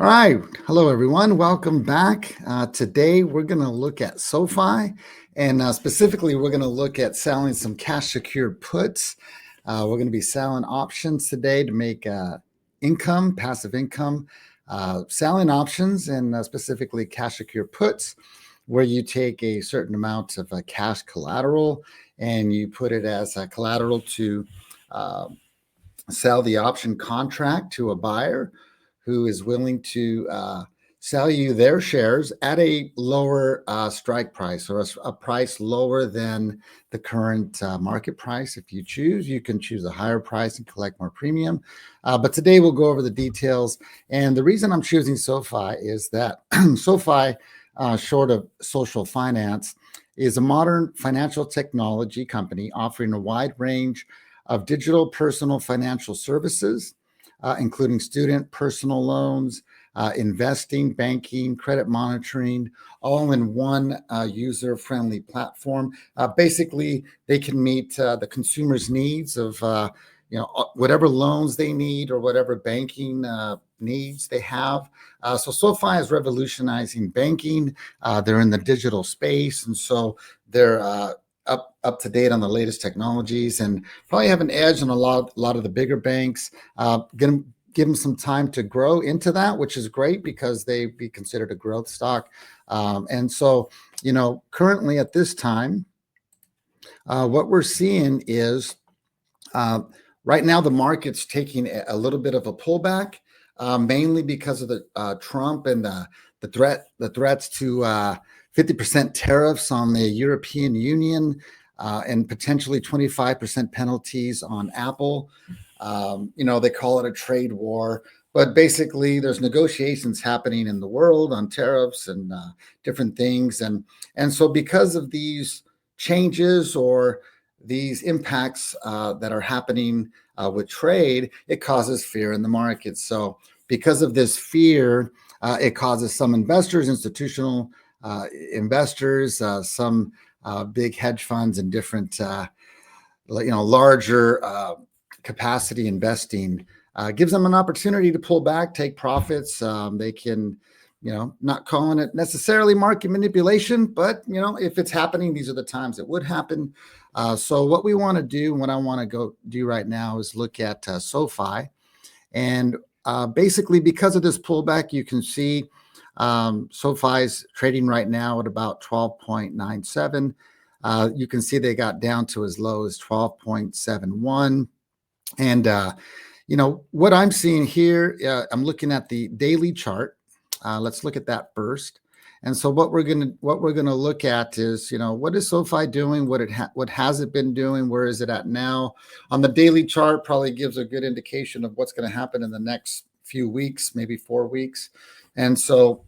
All right. Hello, everyone. Welcome back. Today, we're going to look at SoFi, and specifically, we're going to look at selling some cash secured puts. We're going to be selling options today to make income, passive income, selling options, and specifically cash secured puts, where you take a certain amount of cash collateral and you put it as collateral to uh, sell the option contract to a buyer who is willing to sell you their shares at a lower strike price, or a price lower than the current market price. If you choose, you can choose a higher price and collect more premium. But today we'll go over the details. And the reason I'm choosing SoFi is that SoFi, short of social finance, is a modern financial technology company offering a wide range of digital personal financial services, including student personal loans, investing, banking, credit monitoring, all in one user-friendly platform. Basically, they can meet the consumer's needs of whatever loans they need or whatever banking needs they have. So SoFi is revolutionizing banking. They're in the digital space, and so they're up to date on the latest technologies, and probably have an edge on a lot of the bigger banks. Give them some time to grow into that, which is great because they be considered a growth stock. And so, currently at this time, what we're seeing is right now the market's taking a little bit of a pullback, mainly because of the Trump and the threats to 50% tariffs on the European Union, and potentially 25% penalties on Apple. They call it a trade war, but basically there's negotiations happening in the world on tariffs and different things. And so because of these changes or these impacts that are happening with trade, it causes fear in the market. So because of this fear, it causes some investors, institutional investors, some big hedge funds and different, larger capacity investing, gives them an opportunity to pull back, take profits. They can, not calling it necessarily market manipulation, but, if it's happening, these are the times it would happen. So what we want to do, what I want to go do right now is look at SoFi. And basically, because of this pullback, you can see SoFi's trading right now at about 12.97. You can see they got down to as low as 12.71. And what I'm seeing here, I'm looking at the daily chart. Let's look at that first. And so what we're gonna look at is, what is SoFi doing? What has it been doing? Where is it at now? On the daily chart, probably gives a good indication of what's going to happen in the next few weeks, maybe 4 weeks. And so,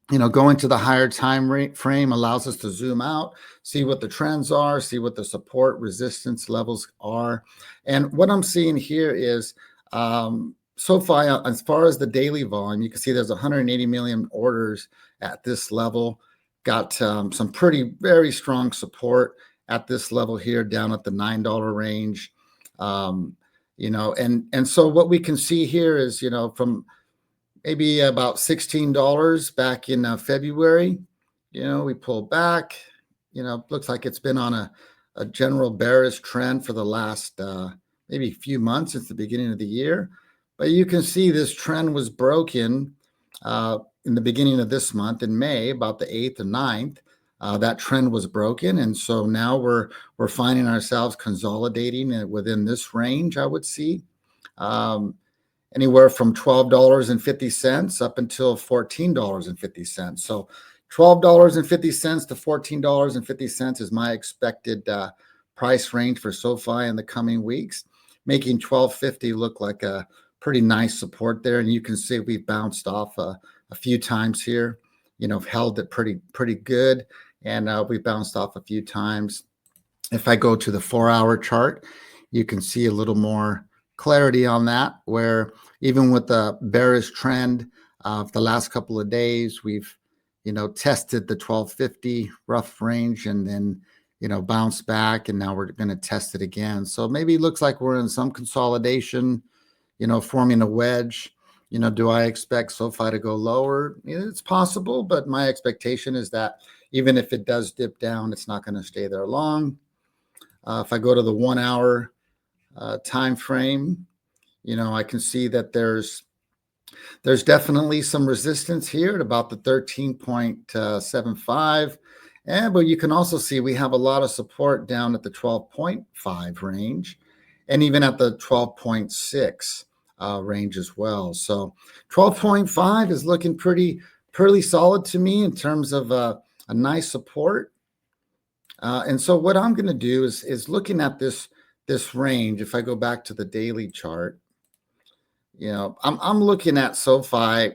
going to the higher time frame allows us to zoom out, see what the trends are, see what the support resistance levels are. And what I'm seeing here is SoFi, as far as the daily volume, you can see there's 180 million orders at this level. Got some very strong support at this level here, down at the $9 range. And so what we can see here is, from maybe about $16 back in February, we pulled back. Looks like it's been on a general bearish trend for the last maybe few months since the beginning of the year. But you can see this trend was broken in the beginning of this month, in May, about the 8th and 9th. That trend was broken, and so now we're finding ourselves consolidating within this range, I would see. Anywhere from $12.50 up until $14.50. So $12.50 to $14.50 is my expected price range for SoFi in the coming weeks, making $12.50 look like a pretty nice support there. And you can see we've bounced off a few times here, held it pretty good, and we bounced off a few times. If I go to the 4-hour chart, you can see a little more clarity on that, where even with the bearish trend of the last couple of days, we've tested the 1250 rough range and then bounced back, and now we're going to test it again. So maybe it looks like we're in some consolidation, forming a wedge. Do I expect SoFi to go lower? It's possible, but my expectation is that even if it does dip down, it's not going to stay there long. If I go to the 1 hour time frame, I can see that there's definitely some resistance here at about the 13.75. But you can also see we have a lot of support down at the 12.5 range and even at the 12.6 range as well. So 12.5 is looking pretty solid to me in terms of a nice support. And so what I'm going to do is looking at this range. If I go back to the daily chart, I'm looking at SoFi.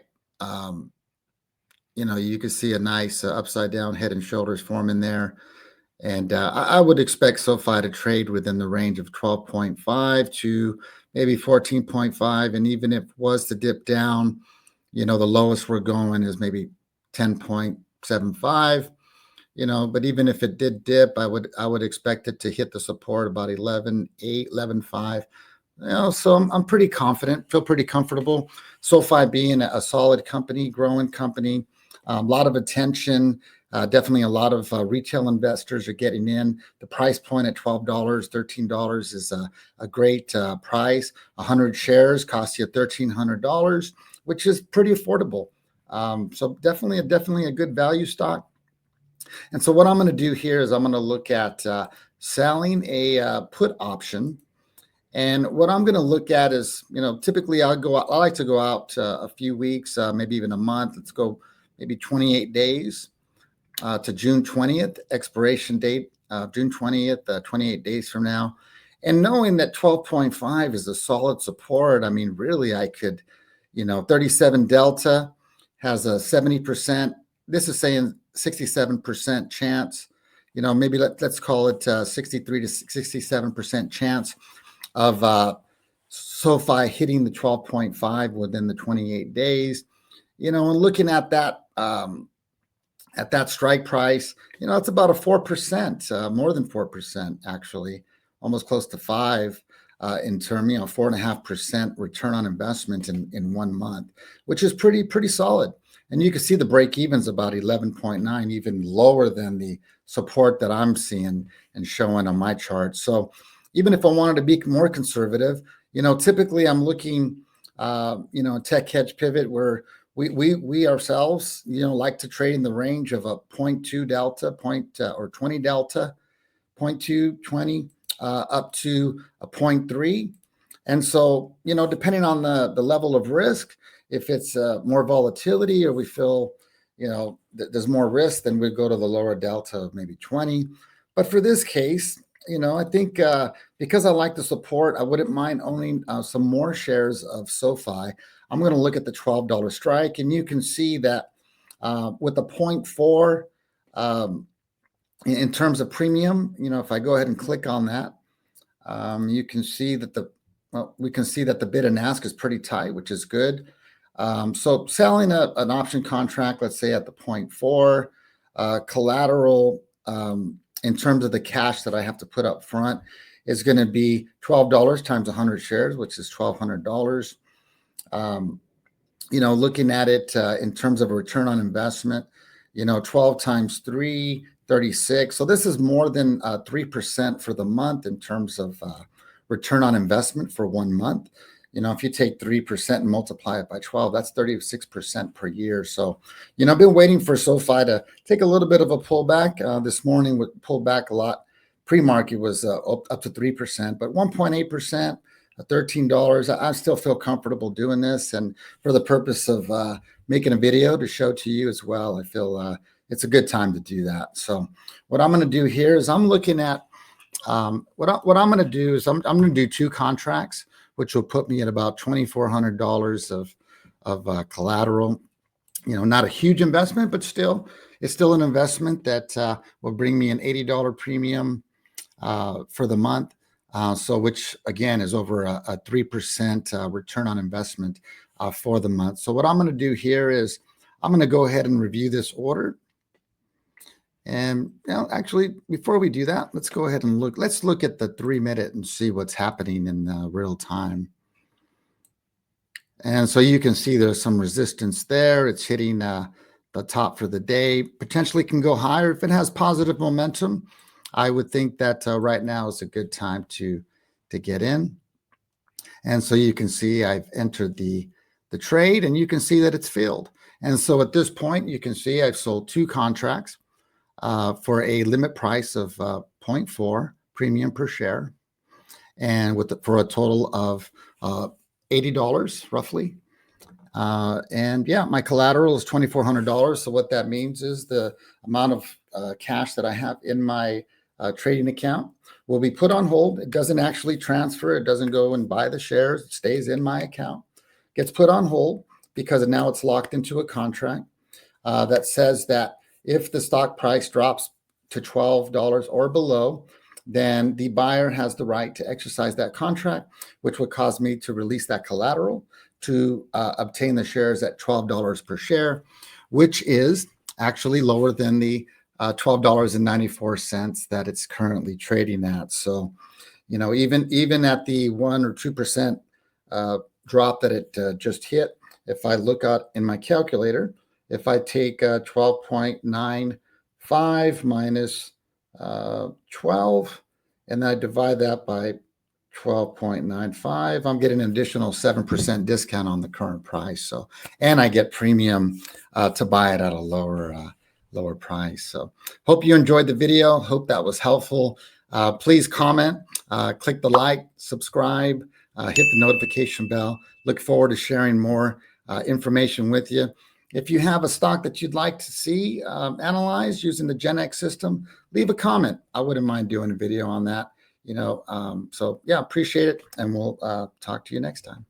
You can see a nice upside down head and shoulders form in there. And I would expect SoFi to trade within the range of 12.5 to maybe 14.5. And even if it was to dip down, the lowest we're going is maybe 10.75. But even if it did dip, I would expect it to hit the support about 11.8, 11.5. So I'm pretty confident, feel pretty comfortable. SoFi being a solid company, growing company, a lot of attention. Definitely a lot of retail investors are getting in. The price point at $12, $13 is a great price. 100 shares cost you $1,300, which is pretty affordable. So definitely a good value stock. And so what I'm going to do here is I'm going to look at selling a put option. And what I'm going to look at is, typically I like to go out a few weeks, maybe even a month. Let's go maybe 28 days to June 20th, expiration date, June 20th, 28 days from now. And knowing that 12.5 is a solid support, I mean, really, I could, 37 Delta has a 70%. This is saying 67% chance, maybe let's call it 63 to 67% chance of SoFi hitting the 12.5 within the 28 days, and looking at that strike price, it's about a 4%, more than 4% actually, almost close to 5 in term, 4.5% return on investment in 1 month, which is pretty solid. And you can see the break even's about 11.9, even lower than the support that I'm seeing and showing on my chart. So even if I wanted to be more conservative, typically I'm looking, tech hedge pivot where we ourselves, like to trade in the range of a 0.2 delta, or 20 delta, 0.2, 20, up to a 0.3. And so, depending on the level of risk, if it's more volatility or we feel, there's more risk, then we go to the lower delta of maybe 20. But for this case, I think because I like the support, I wouldn't mind owning some more shares of SoFi. I'm going to look at the $12 strike, and you can see that with the 0.4 in terms of premium, if I go ahead and click on that, you can see that we can see that the bid and ask is pretty tight, which is good. So selling an option contract, let's say at the 0.4 collateral. In terms of the cash that I have to put up front, is going to be $12 times 100 shares, which is $1,200. Looking at it in terms of a return on investment, 12 times 3, 36. So this is more than 3% for the month in terms of return on investment for 1 month. If you take 3% and multiply it by 12, that's 36% per year. So, I've been waiting for SoFi to take a little bit of a pullback. This morning, we pulled back a lot. Pre-market was up to 3%, but 1.8%, $13. I still feel comfortable doing this. And for the purpose of making a video to show to you as well, I feel it's a good time to do that. So what I'm going to do here is I'm looking at what I'm going to do is I'm going to do 2 contracts, which will put me at about $2,400 of collateral. Not a huge investment, but it's still an investment that will bring me an $80 premium for the month. So which again is over a 3% return on investment for the month. So what I'm going to do here is I'm going to go ahead and review this order. And actually, before we do that, let's go ahead and look. Let's look at the 3-minute and see what's happening in real time. And so you can see there's some resistance there. It's hitting the top for the day. Potentially can go higher if it has positive momentum. I would think that right now is a good time to get in. And so you can see I've entered the trade, and you can see that it's filled. And so at this point, you can see I've sold 2 contracts for a limit price of 0.4 premium per share, and for a total of $80 roughly. And yeah, my collateral is $2,400. So what that means is the amount of cash that I have in my trading account will be put on hold. It doesn't actually transfer. It doesn't go and buy the shares. It stays in my account. Gets put on hold because now it's locked into a contract that says that if the stock price drops to $12 or below, then the buyer has the right to exercise that contract, which would cause me to release that collateral to obtain the shares at $12 per share, which is actually lower than the $12.94 that it's currently trading at. So, you know, even at the 1 or 2% drop that it just hit, if I look out in my calculator, if I take 12.95 minus 12, and I divide that by 12.95, I'm getting an additional 7% discount on the current price. So, and I get premium to buy it at a lower price. So hope you enjoyed the video. Hope that was helpful. Please comment, click the like, subscribe, hit the notification bell. Look forward to sharing more information with you. If you have a stock that you'd like to see analyzed using the Gen X system, leave a comment. I wouldn't mind doing a video on that. You know, so yeah, appreciate it, and we'll talk to you next time.